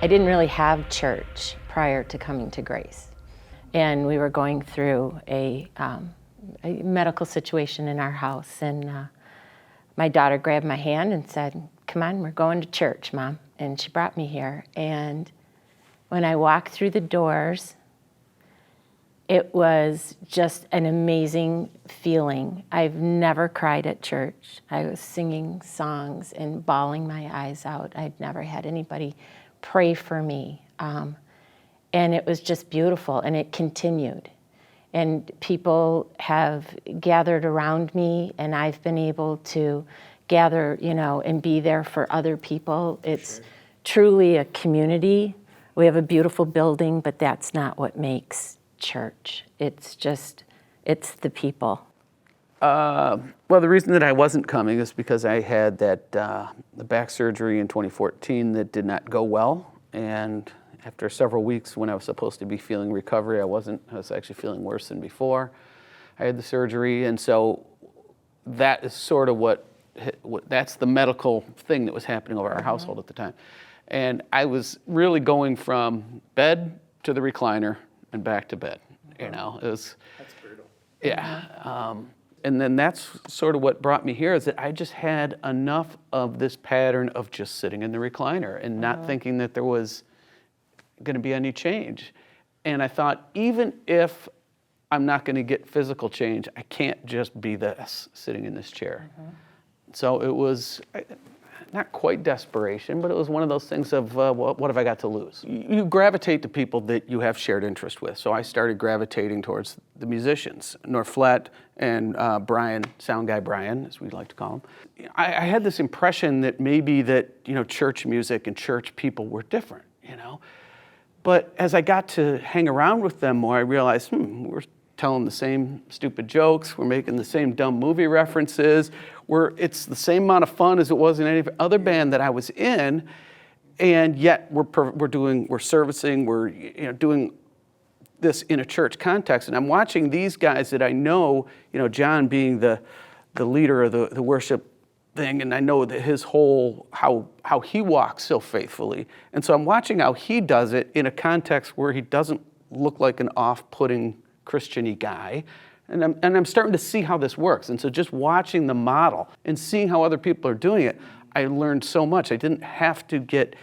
I didn't really have church prior to coming to Grace. And we were going through a medical situation in our house, and my daughter grabbed my hand and said, "Come on, we're going to church, Mom." And she brought me here. And when I walked through the doors, it was just an amazing feeling. I've never cried at church. I was singing songs and bawling my eyes out. I'd never had anybody pray for me. And it was just beautiful, and it continued. And people have gathered around me, and I've been able to gather, and be there for other people. It's truly a community. We have a beautiful building, but that's not what makes church. It's the people. Well, the reason that I wasn't coming is because I had the back surgery in 2014 that did not go well, and after several weeks when I was supposed to be feeling recovery, I wasn't. I was actually feeling worse than before I had the surgery, and so that is sort of that's the medical thing that was happening over our household at the time. And I was really going from bed to the recliner and back to bed. It was. That's brutal. Yeah. And then that's sort of what brought me here, is that I just had enough of this pattern of just sitting in the recliner and not thinking that there was going to be any change. And I thought, even if I'm not going to get physical change, I can't just be this, sitting in this chair. So it was not quite desperation, but it was one of those things of, what have I got to lose? You gravitate to people that you have shared interest with. So I started gravitating towards the musicians, Norflette and Brian, sound guy Brian, as we like to call him. I had this impression that maybe that, church music and church people were different, But as I got to hang around with them more, I realized, we're telling the same stupid jokes, we're making the same dumb movie references, it's the same amount of fun as it was in any other band that I was in, and yet we're servicing, we're doing this in a church context. And I'm watching these guys that I know, John being the leader of the worship thing, and I know that his whole, how he walks so faithfully. And so I'm watching how he does it in a context where he doesn't look like an off-putting Christian-y guy. And I'm starting to see how this works. And so just watching the model and seeing how other people are doing it, I learned so much. I didn't have to get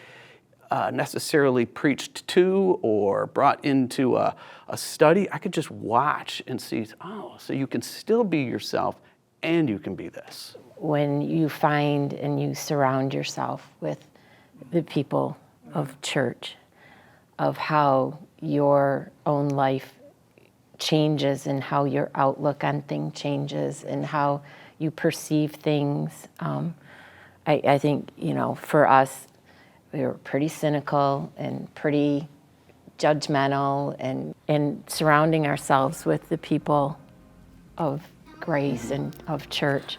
necessarily preached to or brought into a study. I could just watch and see, so you can still be yourself and you can be this. When you find and you surround yourself with the people of church, of how your own life changes and how your outlook on things changes and how you perceive things. I think, for us, we were pretty cynical and pretty judgmental, and surrounding ourselves with the people of Grace and of church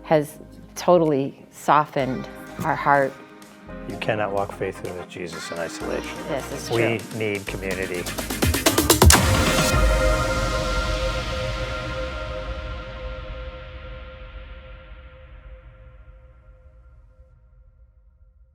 has totally softened our heart. You cannot walk faithfully with Jesus in isolation. This is true. We need community.